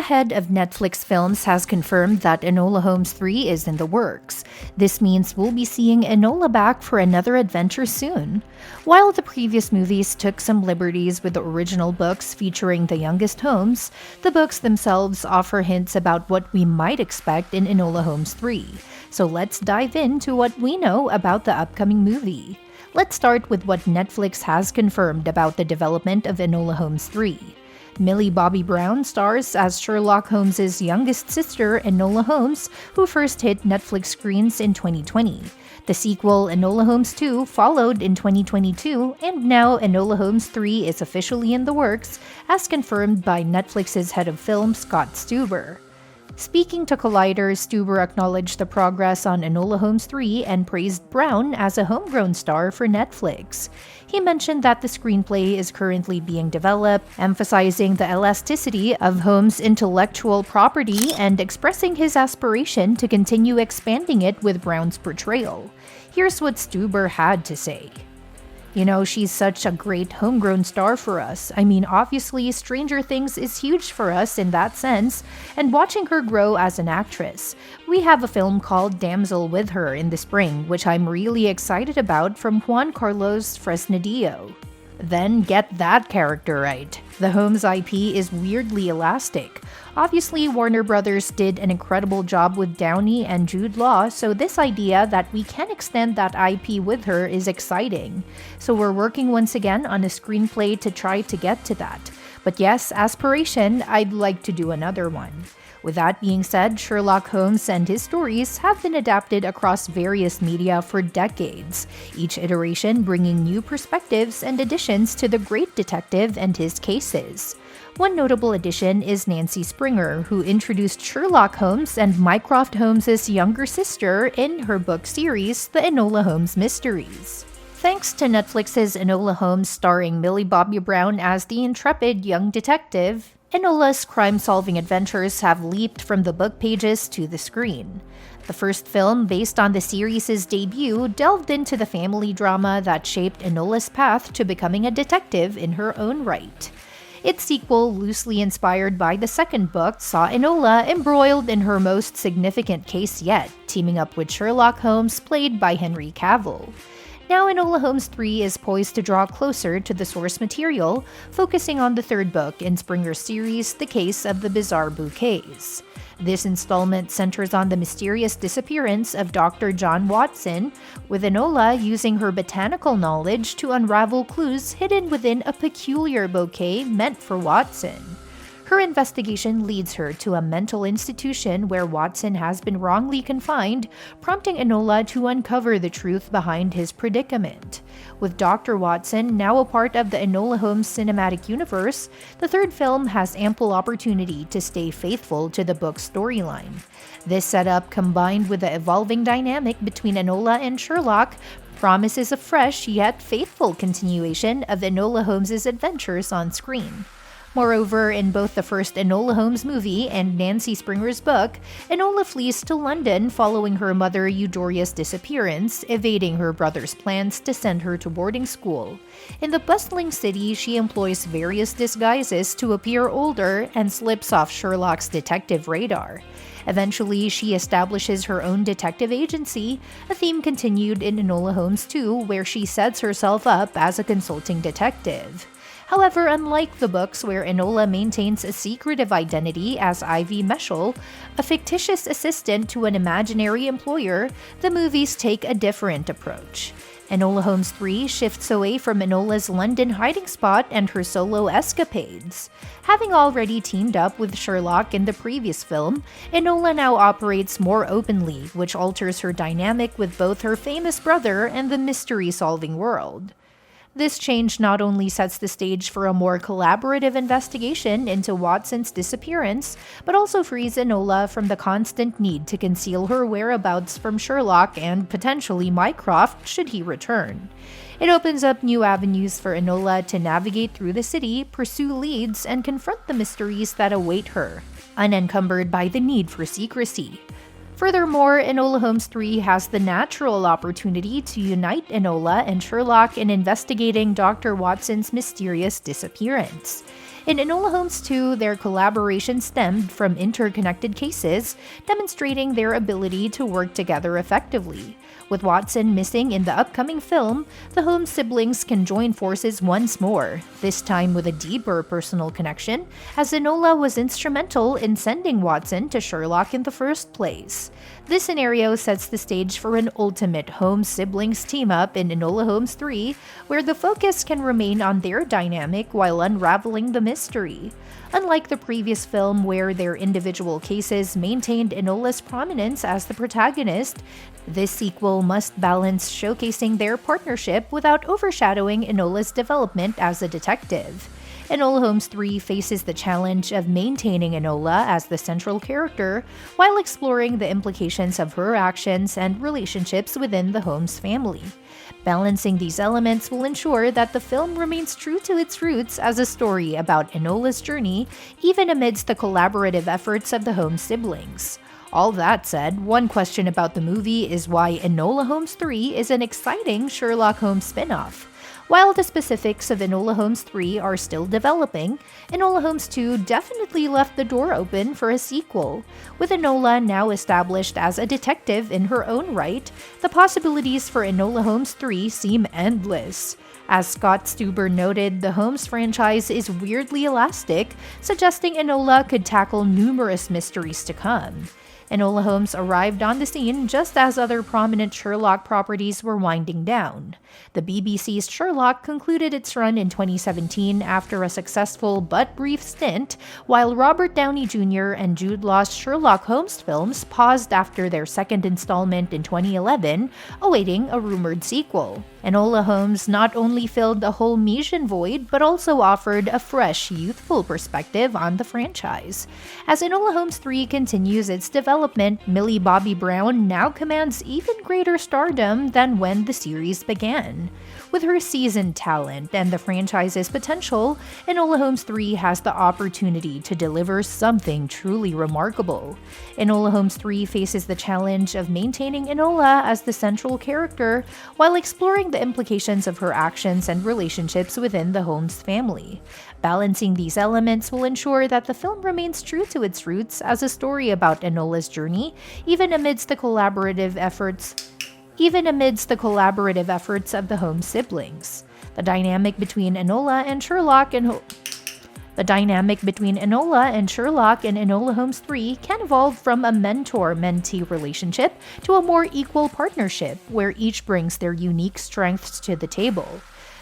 head of Netflix Films has confirmed that Enola Holmes 3 is in the works. This means we'll be seeing Enola back for another adventure soon. While the previous movies took some liberties with the original books featuring the youngest Holmes, the books themselves offer hints about what we might expect in Enola Holmes 3. So let's dive into what we know about the upcoming movie. Let's start with what Netflix has confirmed about the development of Enola Holmes 3. Millie Bobby Brown stars as Sherlock Holmes' youngest sister, Enola Holmes, who first hit Netflix screens in 2020. The sequel, Enola Holmes 2, followed in 2022, and now Enola Holmes 3 is officially in the works, as confirmed by Netflix's head of film, Scott Stuber. Speaking to Collider, Stuber acknowledged the progress on Enola Holmes 3 and praised Brown as a homegrown star for Netflix. He mentioned that the screenplay is currently being developed, emphasizing the elasticity of Holmes' intellectual property and expressing his aspiration to continue expanding it with Brown's portrayal. Here's what Stuber had to say. You know, she's such a great homegrown star for us. I mean, obviously, Stranger Things is huge for us in that sense, and watching her grow as an actress. We have a film called Damsel with her in the spring, which I'm really excited about, from Juan Carlos Fresnadillo. Then get that character right. The Holmes IP is weirdly elastic. Obviously, Warner Brothers did an incredible job with Downey and Jude Law, so this idea that we can extend that IP with her is exciting. So we're working once again on a screenplay to try to get to that. But yes, aspiration, I'd like to do another one. With that being said, Sherlock Holmes and his stories have been adapted across various media for decades, each iteration bringing new perspectives and additions to the great detective and his cases. One notable addition is Nancy Springer, who introduced Sherlock Holmes and Mycroft Holmes' younger sister in her book series, The Enola Holmes Mysteries. Thanks to Netflix's Enola Holmes starring Millie Bobby Brown as the intrepid young detective, Enola's crime-solving adventures have leaped from the book pages to the screen. The first film, based on the series' debut, delved into the family drama that shaped Enola's path to becoming a detective in her own right. Its sequel, loosely inspired by the second book, saw Enola embroiled in her most significant case yet, teaming up with Sherlock Holmes, played by Henry Cavill. Now Enola Holmes 3 is poised to draw closer to the source material, focusing on the third book in Springer's series, The Case of the Bizarre Bouquets. This installment centers on the mysterious disappearance of Dr. John Watson, with Enola using her botanical knowledge to unravel clues hidden within a peculiar bouquet meant for Watson. Her investigation leads her to a mental institution where Watson has been wrongly confined, prompting Enola to uncover the truth behind his predicament. With Dr. Watson now a part of the Enola Holmes cinematic universe, the third film has ample opportunity to stay faithful to the book's storyline. This setup, combined with the evolving dynamic between Enola and Sherlock, promises a fresh yet faithful continuation of Enola Holmes' adventures on screen. Moreover, in both the first Enola Holmes movie and Nancy Springer's book, Enola flees to London following her mother Eudoria's disappearance, evading her brother's plans to send her to boarding school. In the bustling city, she employs various disguises to appear older and slips off Sherlock's detective radar. Eventually, she establishes her own detective agency, a theme continued in Enola Holmes 2, where she sets herself up as a consulting detective. However, unlike the books where Enola maintains a secretive identity as Ivy Meshel, a fictitious assistant to an imaginary employer, the movies take a different approach. Enola Holmes 3 shifts away from Enola's London hiding spot and her solo escapades. Having already teamed up with Sherlock in the previous film, Enola now operates more openly, which alters her dynamic with both her famous brother and the mystery-solving world. This change not only sets the stage for a more collaborative investigation into Watson's disappearance, but also frees Enola from the constant need to conceal her whereabouts from Sherlock and potentially Mycroft should he return. It opens up new avenues for Enola to navigate through the city, pursue leads, and confront the mysteries that await her, unencumbered by the need for secrecy. Furthermore, Enola Holmes 3 has the natural opportunity to unite Enola and Sherlock in investigating Dr. Watson's mysterious disappearance. In Enola Holmes 2, their collaboration stemmed from interconnected cases, demonstrating their ability to work together effectively. With Watson missing in the upcoming film, the Holmes siblings can join forces once more, this time with a deeper personal connection, as Enola was instrumental in sending Watson to Sherlock in the first place. This scenario sets the stage for an ultimate Holmes siblings team-up in Enola Holmes 3, where the focus can remain on their dynamic while unraveling the mystery. Unlike the previous film where their individual cases maintained Enola's prominence as the protagonist, this sequel must balance showcasing their partnership without overshadowing Enola's development as a detective. Enola Holmes 3 faces the challenge of maintaining Enola as the central character while exploring the implications of her actions and relationships within the Holmes family. Balancing these elements will ensure that the film remains true to its roots as a story about Enola's journey, even amidst the collaborative efforts of the Holmes siblings. All that said, one question about the movie is why Enola Holmes 3 is an exciting Sherlock Holmes spin-off. While the specifics of Enola Holmes 3 are still developing, Enola Holmes 2 definitely left the door open for a sequel. With Enola now established as a detective in her own right, the possibilities for Enola Holmes 3 seem endless. As Scott Stuber noted, the Holmes franchise is weirdly elastic, suggesting Enola could tackle numerous mysteries to come. Enola Holmes arrived on the scene just as other prominent Sherlock properties were winding down. The BBC's Sherlock concluded its run in 2017 after a successful but brief stint, while Robert Downey Jr. and Jude Law's Sherlock Holmes films paused after their second installment in 2011, awaiting a rumored sequel. Enola Holmes not only filled a Holmesian void, but also offered a fresh, youthful perspective on the franchise. As Enola Holmes 3 continues its development, Millie Bobby Brown now commands even greater stardom than when the series began. With her seasoned talent and the franchise's potential, Enola Holmes 3 has the opportunity to deliver something truly remarkable. Enola Holmes 3 faces the challenge of maintaining Enola as the central character while exploring the implications of her actions and relationships within the Holmes family. Balancing these elements will ensure that the film remains true to its roots as a story about Enola's journey, even amidst the collaborative efforts of the Holmes siblings. The dynamic between Enola and Sherlock in Enola Holmes 3 can evolve from a mentor-mentee relationship to a more equal partnership where each brings their unique strengths to the table.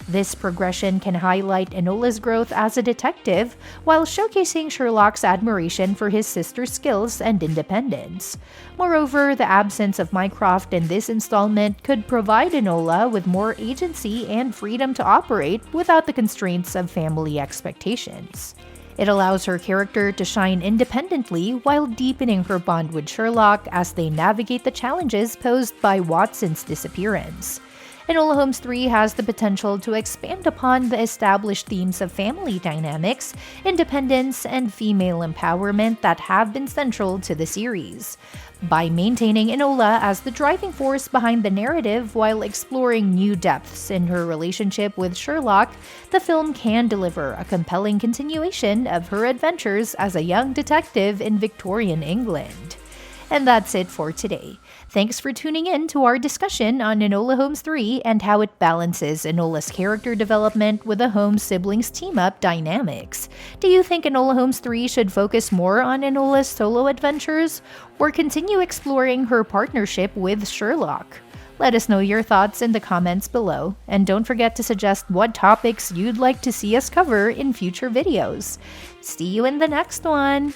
This progression can highlight Enola's growth as a detective while showcasing Sherlock's admiration for his sister's skills and independence. Moreover, the absence of Mycroft in this installment could provide Enola with more agency and freedom to operate without the constraints of family expectations. It allows her character to shine independently while deepening her bond with Sherlock as they navigate the challenges posed by Watson's disappearance. Enola Holmes 3 has the potential to expand upon the established themes of family dynamics, independence, and female empowerment that have been central to the series. By maintaining Enola as the driving force behind the narrative while exploring new depths in her relationship with Sherlock, the film can deliver a compelling continuation of her adventures as a young detective in Victorian England. And that's it for today. Thanks for tuning in to our discussion on Enola Holmes 3 and how it balances Enola's character development with the Holmes siblings team-up dynamics. Do you think Enola Holmes 3 should focus more on Enola's solo adventures, or continue exploring her partnership with Sherlock? Let us know your thoughts in the comments below, and don't forget to suggest what topics you'd like to see us cover in future videos. See you in the next one!